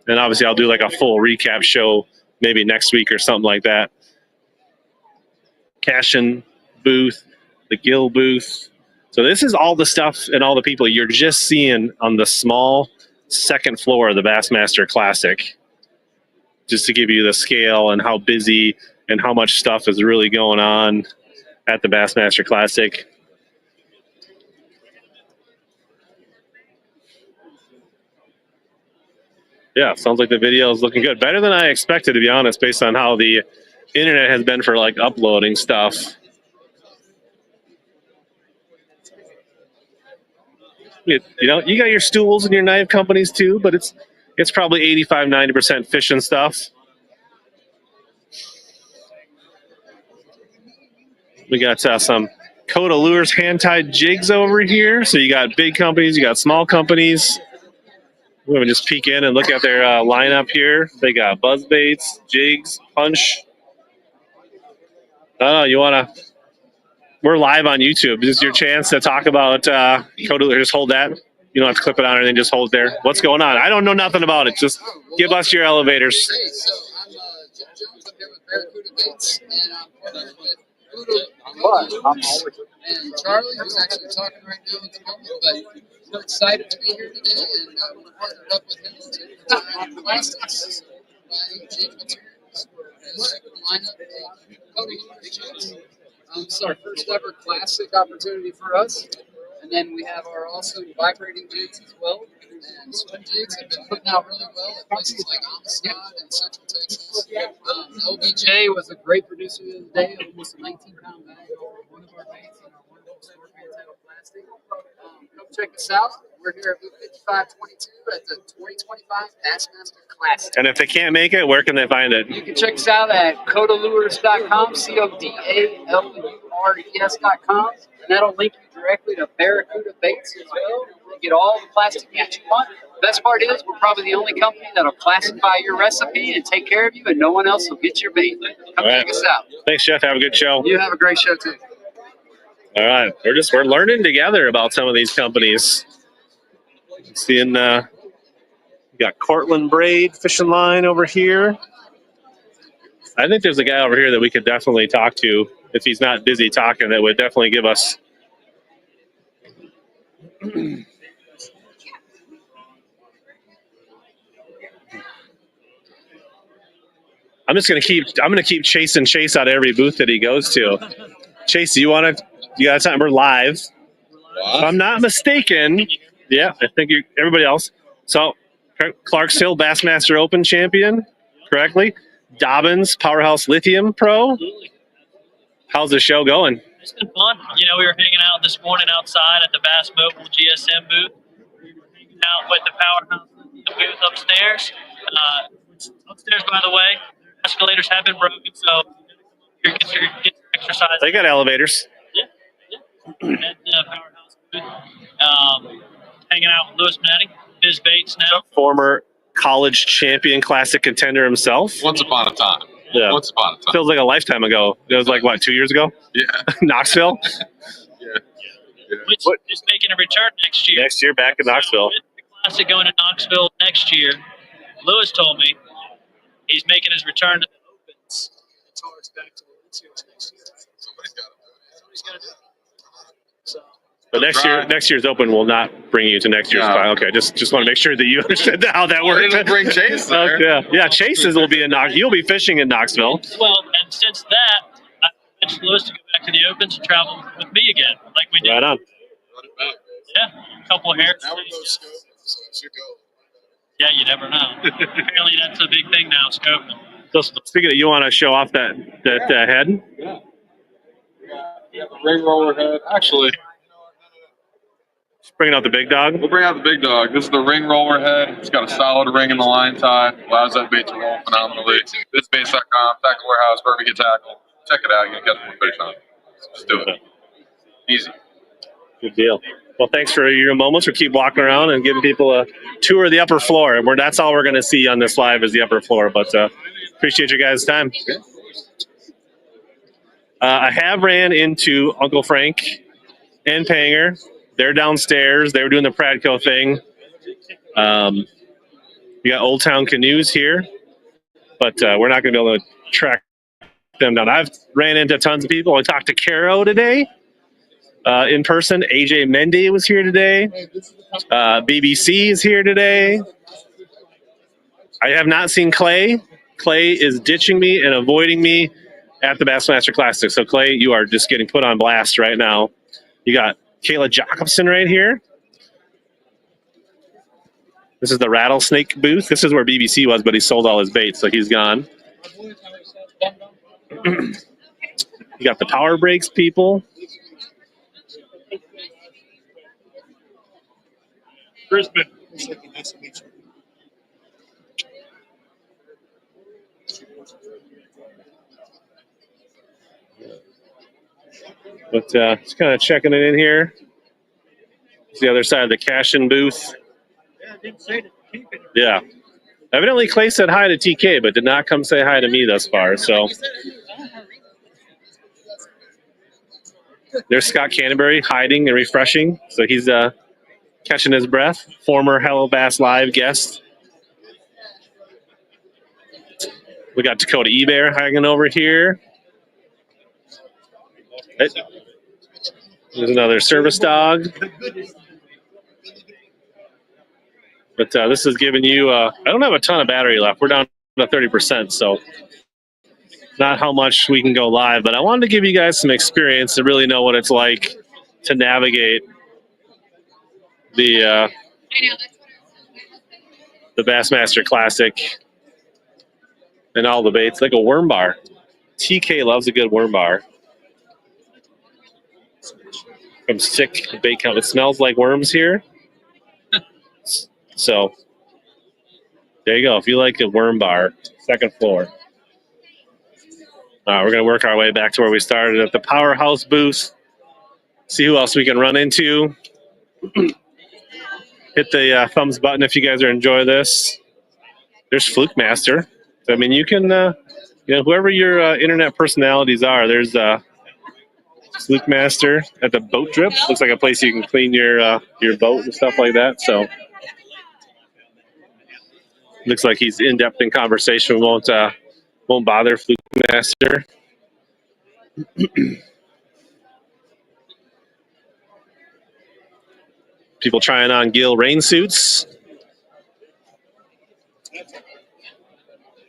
obviously, I'll do like a full recap show maybe next week or something like that. Cashin booth, the Gill booth. So this is all the stuff and all the people you're just seeing on the small second floor of the Bassmaster Classic. Just to give you the scale and how busy and how much stuff is really going on at the Bassmaster Classic. Yeah, sounds like the video is looking good. Better than I expected, to be honest, based on how the internet has been for like uploading stuff. You know, you got your stools and your knife companies too, but it's probably 85–90% fishing stuff. We got some Coda Lures hand-tied jigs over here. So you got big companies, you got small companies. We're going to just peek in and look at their lineup here. They got buzz baits, jigs, punch. Oh, you want to... We're live on YouTube. This is your chance to talk about Coda Lures. Just hold that. You don't have to clip it on or anything. Just hold it there. What's going on? I don't know nothing about it. Just give us your elevators. Hey, so I'm Jim Jones. I'm here with Barracuda Baits, and I'm partnered with and Charlie, who's actually talking right now at the moment, but we're excited to be here today, and we're partnered up with him to plastics, providing jig materials for his lineup of Coda Lures jigs. This is our first ever classic opportunity for us, and then we have our also vibrating jigs as well. And swim jigs have been putting out really well at places like Amistad and Central Texas. LBJ was a great producer the other day, almost a 19-pound bag over one of our baits in our wonderful scorpion tail plastic. Come check us out. We're here at booth 5522 at the 2025 Bassmaster Classic. And if they can't make it, where can they find it? You can check us out at codalures.com, CODALURES.com, and that'll link you directly to Barracuda Baits as well. You get all the plastic baits you want. The best part is we're probably the only company that'll classify your recipe and take care of you, and no one else will get your bait. Come check us out. Thanks, Chef. Have a good show. You have a great show too. All right, we're learning together about some of these companies. Seeing, we got Cortland Braid Fishing Line over here. I think there's a guy over here that we could definitely talk to if he's not busy talking. That would definitely give us. I'm gonna keep chasing Chase out of every booth that he goes to. Chase, you got time? We're live. If I'm not mistaken, yeah, I think everybody else. So, Clark's Hill Bassmaster Open champion, correctly. Dobbins PowerHouse Lithium Pro. How's the show going? It's been fun. You know, we were hanging out this morning outside at the Bass Mobile GSM booth. We were hanging out with the PowerHouse Lithium booth upstairs. Upstairs, by the way, escalators have been broken, so you get your exercise. They got elevators. Yeah. At the PowerHouse booth. Hanging out with Louis Maddie, his baits now. Former college champion, classic contender himself. Once upon a time. Yeah. Once upon a time. Feels like a lifetime ago. It was like, what, 2 years ago? Yeah. Knoxville? Which is making a return next year. Next year, back in Knoxville. With the Classic going to Knoxville next year, Louis told me he's making his return to the Opens. Somebody's got to do it. So, But next year's Open will not bring you to next year's final. Okay, just want to make sure that you understood how that works. It'll bring Chase there. Yeah, Chase's will be in Knoxville. You'll be fishing in Knoxville. well, and since that, I convinced Louis to go back to the Opens and travel with me again, like we did. Right on. Yeah, a couple of hairs. Now we go scope, so it should go. Yeah, you never know. Apparently, that's a big thing now, scoping. So speaking of, you want to show off that head? Yeah. Yeah, the ring roller head. Actually, bringing out the big dog. We'll bring out the big dog. This is the ring roller head. It's got a solid ring in the line tie. Allows that bait to roll phenomenally. Thisbaits.com, Tackle Warehouse, wherever you get tackle. Check it out. You can catch more fish on it. Just do it. Easy. Good deal. Well, thanks for your moments. We'll keep walking around and giving people a tour of the upper floor. That's all we're going to see on this live is the upper floor. But appreciate your guys' time. I have ran into Uncle Frank and Panger. They're downstairs. They were doing the Pradco thing. We got Old Town Canoes here, but we're not going to be able to track them down. I've ran into tons of people. I talked to Caro today in person. AJ Mendy was here today. BBC is here today. I have not seen Clay. Clay is ditching me and avoiding me at the Bassmaster Classic. So, Clay, you are just getting put on blast right now. You got Kayla Jacobson right here. This is the Rattlesnake booth. This is where BBC was, but he sold all his bait, so he's gone. You got the Power Breaks people. Brisbane. But just kind of checking it in here. It's the other side of the cash-in booth. Yeah. Evidently, Clay said hi to TK, but did not come say hi to me thus far. So there's Scott Canterbury hiding and refreshing. So he's catching his breath. Former HellaBass Live guest. We got Dakota E-Bear hanging over here. There's another service dog. But this is giving you, I don't have a ton of battery left. We're down to 30%, so not how much we can go live. But I wanted to give you guys some experience to really know what it's like to navigate the Bassmaster Classic and all the baits. Like a worm bar. TK loves a good worm bar. From Sick Bait Company. It smells like worms here. So there you go. If you like a worm bar, second floor. We're going to work our way back to where we started at the PowerHouse booth. See who else we can run into. Hit the thumbs button if you guys are enjoying this. There's Fluke Master. I mean, you can, whoever your internet personalities are, there's Fluke Master at the boat drip. Looks like a place you can clean your boat and stuff like that. So looks like he's in depth in conversation. We won't bother Fluke Master. People trying on Gill rain suits.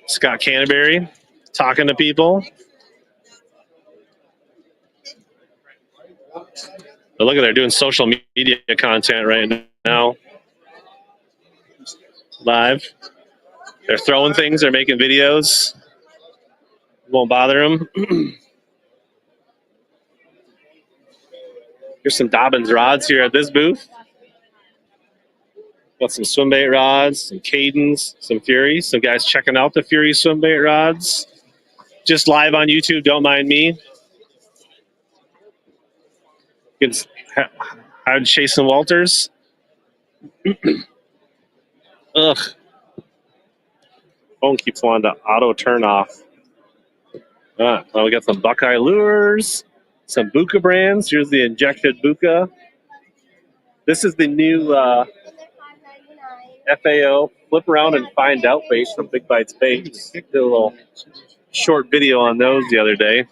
Scott Canterbury talking to people. But look at, they're doing social media content right now. Live. They're throwing things. They're making videos. Won't bother them. Here's some Dobbins rods here at this booth. Got some Swimbait rods, some Cadens, some Furies. Some guys checking out the Fury Swimbait rods. Just live on YouTube, don't mind me. I'm chasing Walters. Ugh. Phone keeps wanting to auto turn off. Well, we got some Buckeye lures, some Buka brands. Here's the injected Buka. This is the new FAO flip around and find out bait from Big Bites Baits. Did a little short video on those the other day.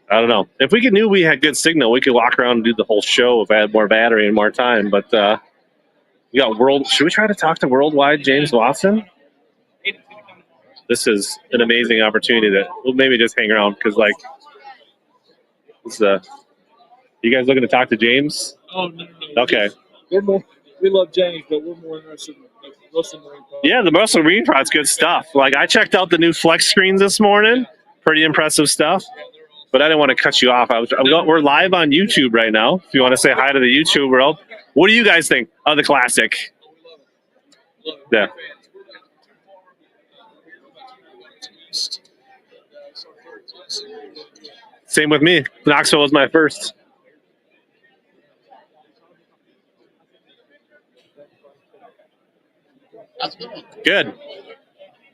I don't know. If we knew we had good signal, we could walk around and do the whole show if I had more battery and more time. But we got should we try to talk to Worldwide James Watson? This is an amazing opportunity that we'll maybe just hang around because, like, you guys looking to talk to James? Oh, no. Okay. We love James, but we're more interested in the Russell Marine product. Yeah, the Russell Marine product's good stuff. Like, I checked out the new Flex screens this morning. Pretty impressive stuff. But I didn't want to cut you off. We're live on YouTube right now. If you want to say hi to the YouTube world. What do you guys think of the Classic? Yeah. Same with me. Knoxville was my first. Good.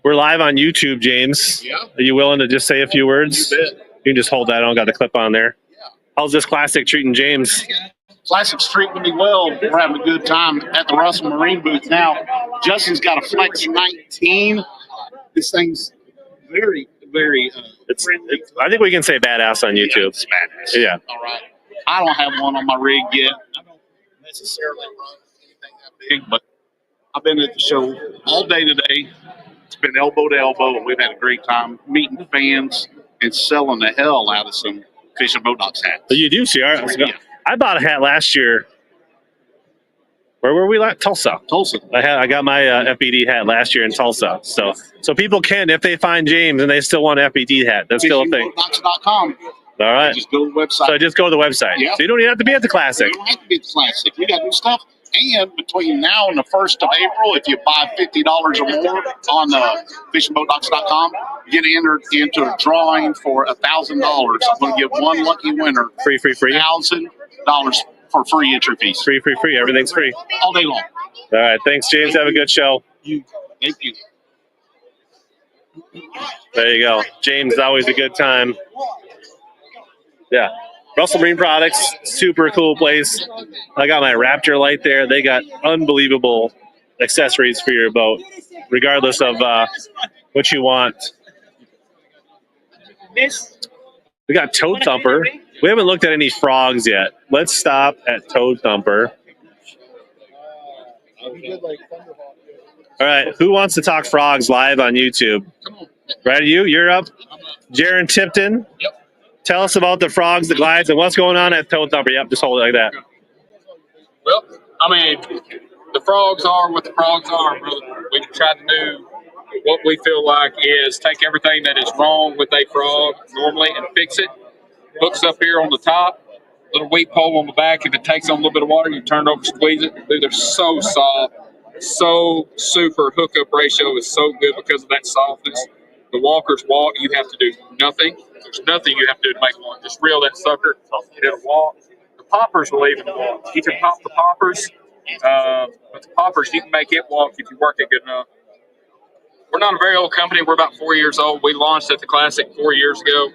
We're live on YouTube, James. Yeah. Are you willing to just say a few words? You bet. You can just hold that. I don't got the clip on there. Yeah. How's this Classic treating James? Classic's treating me well. We're having a good time at the Russell Marine booth now. Justin's got a Flex 19. This thing's very, very friendly. I think we can say badass on YouTube. It's badass. Yeah. All right. I don't have one on my rig yet. I don't necessarily run anything that big, but I've been at the show all day today. It's been elbow to elbow, and we've had a great time meeting fans and selling the hell out of some Fish and Boat Dogs hats. So you do see our. I bought a hat last year. Where were we at? Tulsa. Tulsa. I got my FBD hat last year in Tulsa. So people can, if they find James and they still want an FBD hat, that's still a thing. FishingBoatDogs.com. All right. Just go to the website. So just go to the website. Yep. So you don't even have to be at the Classic. You don't have to be at the Classic. We got new stuff And between now and the 1st of April, if you buy $50 or more on fishingboatdocs.com, you get entered into a drawing for $1,000. I'm going to give one lucky winner free $1,000 for free entry fees. Free. Everything's free all day long. All right, thanks, James. Have a good show. Thank you. There you go. James, always a good time. Yeah. Russell Marine Products, super cool place. I got my Raptor light there. They got unbelievable accessories for your boat, regardless of what you want. We got Toad Thumper. We haven't looked at any frogs yet. Let's stop at Toad Thumper. All right, who wants to talk frogs live on YouTube? Right, you're up. Jaron Tipton. Yep. Tell us about the frogs, the glides, and what's going on at Toad Thumper. Yep, just hold it like that. Well, I mean, the frogs are what the frogs are, brother. We've tried to do what we feel like is take everything that is wrong with a frog normally and fix it. Hooks up here on the top, little weep hole on the back. If it takes on a little bit of water, you turn it over, squeeze it. Dude, they're so soft, so super. Hookup ratio is so good because of that softness. The walkers walk, you have to do nothing. There's nothing you have to do to make one. Just reel that sucker, it'll walk. The poppers will even walk. You can pop the poppers, but the poppers, you can make it walk if you work it good enough. We're not a very old company. We're about 4 years old. We launched at the Classic 4 years ago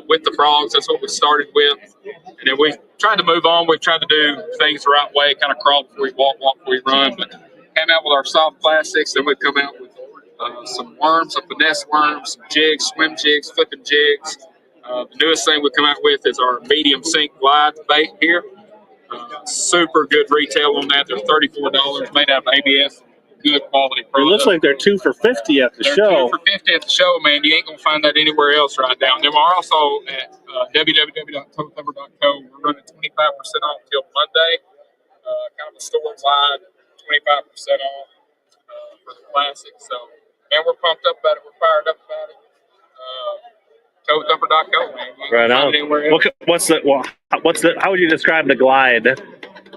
with the frogs. That's what we started with. And then we tried to move on. We've tried to do things the right way, kind of crawl before you walk before you run. But came out with our soft plastics. Then we've come out with some worms, some finesse worms, some jigs, swim jigs, flipping jigs. The newest thing we've come out with is our medium sink glide bait here. Super good retail on that. They're $34, made out of ABS. Good quality product. It looks like they're 2 for $50 at the show. 2 for $50 at the show, man. You ain't gonna find that anywhere else right now. And then we're also at www.toadthumper.co. We're running 25% off till Monday. Kind of a store-wide 25% off for the Classic. So, man, we're pumped up about it. We're fired up about it. Toadthumper.co, man. You Right can on. find it anywhere else. How would you describe the glide?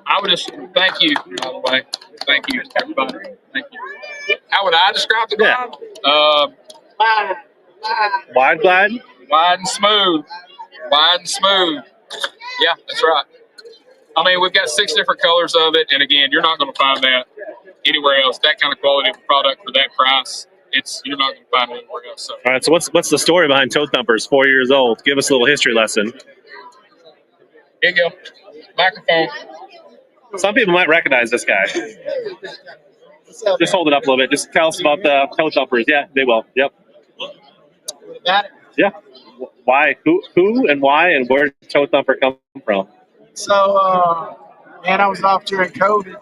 I would just thank you, by the way. Thank you, everybody. Thank you. How would I describe the glide? Wide glide? Wide and smooth. Wide and smooth. Yeah, that's right. I mean, we've got 6 different colors of it, and again, you're not going to find that anywhere else. That kind of quality of product for that price, you're not going to find it anywhere else. So. All right, so what's the story behind Toad Thumpers? 4 years old. Give us a little history lesson. Here you go. Microphone. Some people might recognize this guy. Just hold it up a little bit. Just tell us about the Toad Thumpers. Yeah, they will. Yep. Yeah. Why? Who and why and where did Toad Thumper come from? So, man, I was off during COVID.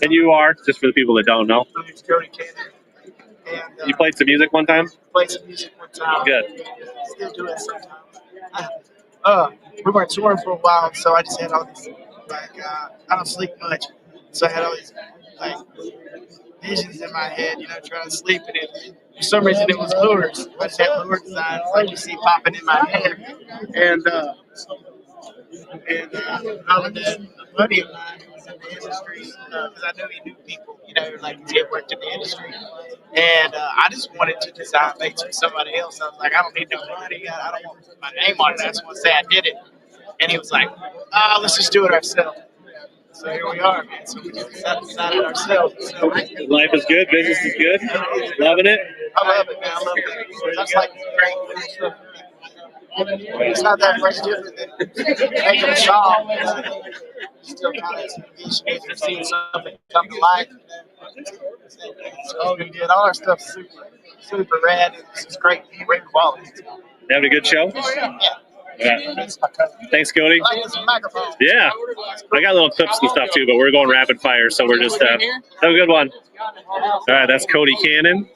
And you are, just for the people that don't know. My name's Cody Cannon. And, you played some music one time? Played some music one time. Good. Still do it sometimes. We weren't touring for a while, so I just had all these, I don't sleep much. So I had all these, visions in my head, trying to sleep. And for some reason, it was lures. I just had lure designs like you see popping in my head. And all of that, a buddy of mine who was in the industry, because I knew he knew people, he had worked in the industry. And I just wanted to design baits for somebody else. I was like, I don't need no money. I don't want my name on it. I just want to say I did it. And he was like, let's just do it ourselves. So here we are, man. So we just decided ourselves. So, life is good. Business is good. Loving it. I love it, man. I love it. That's like great stuff. It's not that much different than making a song. Still kind of if you're seeing something come to life. So we did all our stuff super rad. It's great quality. You having a good show? Yeah. Thanks, Cody. Yeah. I got little clips and stuff too, but we're going rapid fire, so we're just have a good one. All right, that's Cody Cannon.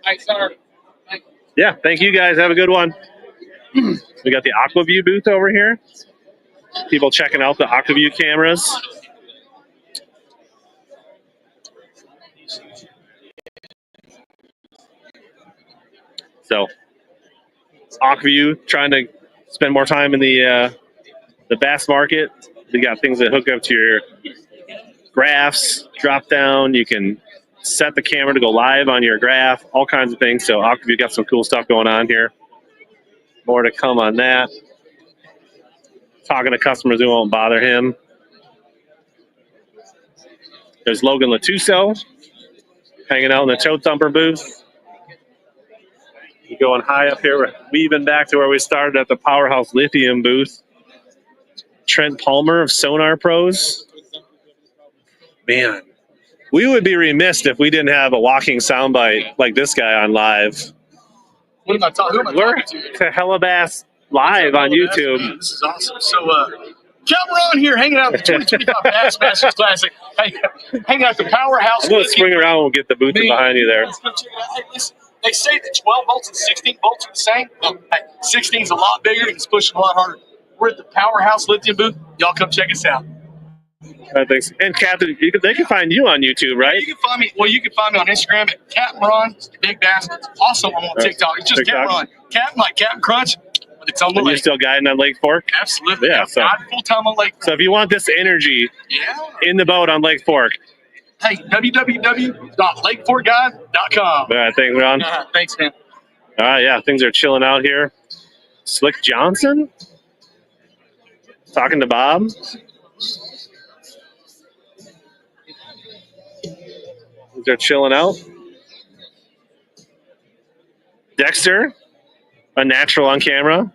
Thanks, sir. Yeah, thank you guys. Have a good one. We got the Aquaview booth over here. People checking out the Aquaview cameras. So, Aquaview trying to spend more time in the bass market. You got things that hook up to your graphs, drop down. You can set the camera to go live on your graph, all kinds of things. So Octavia got some cool stuff going on here. More to come on that. Talking to customers who won't bother him. There's Logan Latuso hanging out in the Toe Thumper booth. Going high up here, we're weaving back to where we started at the PowerHouse Lithium booth. Trent Palmer of Sonar Pros. Man, we would be remiss if we didn't have a walking soundbite like this guy on live. What am I talking? Who am I We're talking to? to HellaBass live on YouTube. This is awesome. So, Cameron here, hanging out at the 2025 Bassmasters Classic. Hey, hanging out at the PowerHouse. I'm going to swing around and we'll get the booth behind you there. Let's go check it out. Hey, listen, they say that 12 volts and 16 volts are the same. Well, hey, 16 is a lot bigger. It's pushing a lot harder. We're at the PowerHouse Lithium booth. Y'all come check us out. Thanks. And Captain, they can find you on YouTube, right? You can find me. Well, you can find me on Instagram at Captain Ron Big Bass. Also, I'm on TikTok. It's just Captain Ron. Captain like Captain Crunch, but it's on the lake. You're still guiding on Lake Fork? Absolutely. Yeah. So full time on Lake Fork. So if you want this energy in the boat on Lake Fork, hey, www.lakeforkguide.com. All right, thanks, Ron. Thanks, man. All right, yeah, things are chilling out here. Slick Johnson talking to Bob. They're chilling out. Dexter, a natural on camera.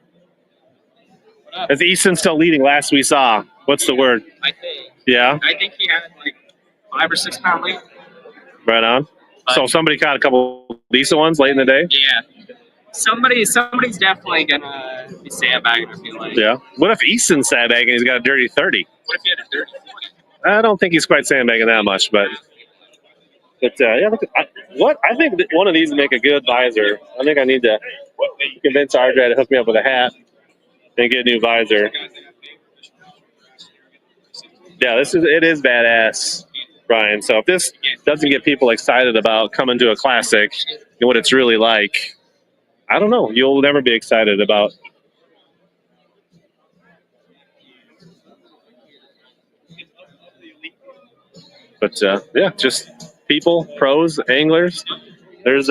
Is Easton still leading? Last we saw. What's the word? I think. Yeah. I think he had like 5 or 6 pound lead. Right on. So somebody caught a couple decent ones late in the day. Yeah. Somebody's definitely gonna be sandbagging, I feel like. Yeah. What if Easton's sandbagging? He's got a dirty 30. What if he had a dirty 40? I don't think he's quite sandbagging that much, but yeah. I think that one of these would make a good visor. I think I need to convince RJ to hook me up with a hat and get a new visor. Yeah, it is badass, Brian. So if this doesn't get people excited about coming to a classic and what it's really like, I don't know. You'll never be excited about. But yeah, just people, pros, anglers. There's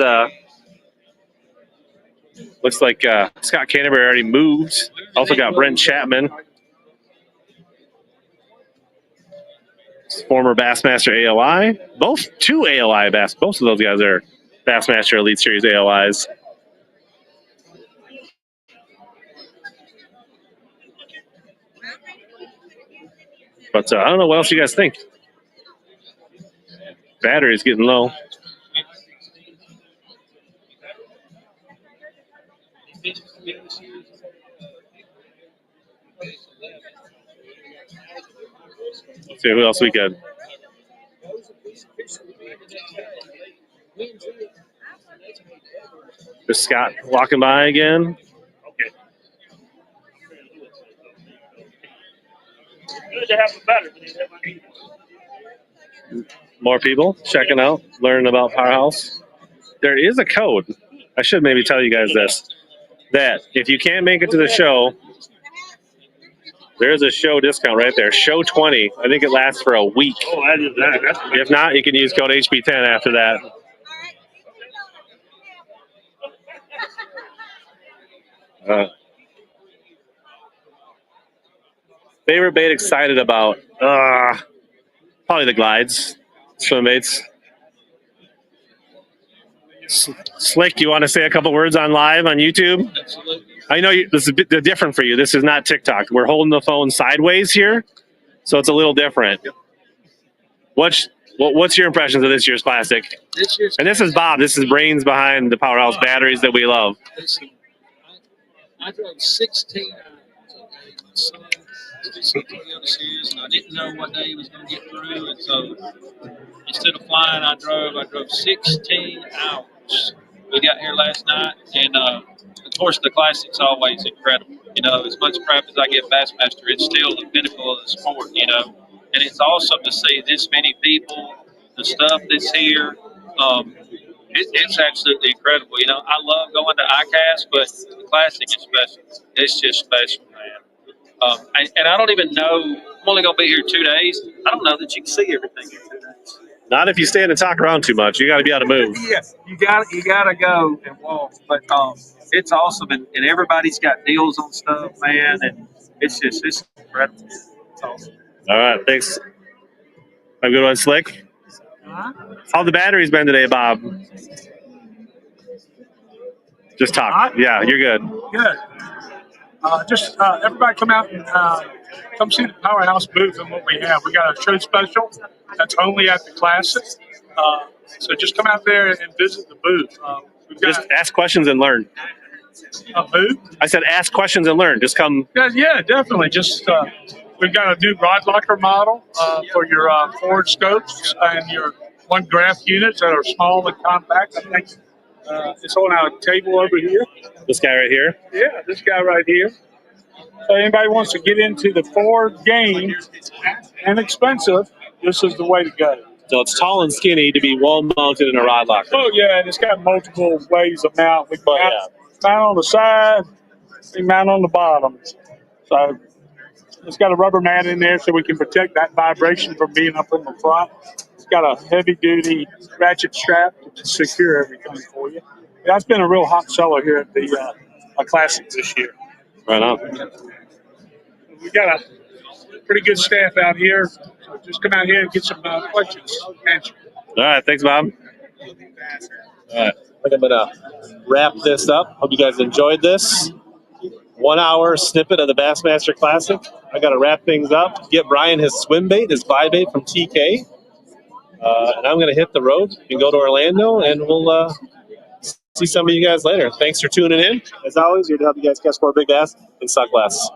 looks like Scott Canterbury already moved. Also got Brent Chapman, former Bassmaster AOI. Two AOI Bass. Both of those guys are Bassmaster Elite Series AOIs. But I don't know what else you guys think. Battery's getting low. Let's see who else we got. There's Scott walking by again. Good to have a better. More people checking out, learning about PowerHouse. There is a code. I should maybe tell you guys this. That if you can't make it to the show, there's a show discount right there. Show 20. I think it lasts for a week. Oh, that is that. If not, you can use code HB10 after that. Favorite bait excited about? Probably the glides, swimbaits. Slick, you want to say a couple words on live on YouTube? Absolutely. I know this is a bit different for you. This is not TikTok. We're holding the phone sideways here, so it's a little different. What's your impressions of this year's Classic? And this is Bob. This is brains behind the PowerHouse batteries that we love. Listen, I drove 16 hours today. My son was something on the shoes, and I didn't know what day he was going to get through. And so instead of flying, I drove 16 hours. We got here last night, and of course, the Classic's always incredible. You know, as much crap as I give Bassmaster, it's still the pinnacle of the sport, you know. And it's awesome to see this many people, the stuff that's here. It's absolutely incredible. You know, I love going to ICAST, but the Classic is special. It's just special, man. And I don't even know. I'm only going to be here 2 days. I don't know that you can see everything in 2 days. Not if you stand and talk around too much. You got to be able to move. Yes, you gotta go and walk. But it's awesome, and everybody's got deals on stuff, man, and it's incredible. It's awesome. All right, thanks. Have a good one, Slick. How the batteries been today, Bob? Just talk. Yeah, you're good. Good. Just everybody come out and come see the PowerHouse booth and what we have. We got a show special that's only at the Classic. So just come out there and visit the booth. We've got Just ask questions and learn. a booth. I said ask questions and learn. Just come. Yeah, definitely. Just we've got a new rod locker model for your forward scopes and your one graph units that are small and compact. I think it's on our table over here. This guy right here. Yeah, this guy right here. So anybody wants to get into the Ford game and expensive, this is the way to go. So it's tall and skinny to be wall mounted in a rod locker. Oh yeah, and it's got multiple ways to mount. We can mount on the side, we mount on the bottom. So it's got a rubber mat in there so we can protect that vibration from being up in the front. It's got a heavy duty ratchet strap to secure everything for you. That's been a real hot seller here at the Classic this year. Right on. We got a pretty good staff out here. So just come out here and get some questions answered. All right, thanks, Bob. All right, I think I'm gonna wrap this up. Hope you guys enjoyed this 1 hour snippet of the Bassmaster Classic. I gotta wrap things up. Get Brian his swim bait, his vibe bait from TK, and I'm gonna hit the road and go to Orlando, and we'll see some of you guys later. Thanks for tuning in. As always, here to help you guys catch more big bass and suck less.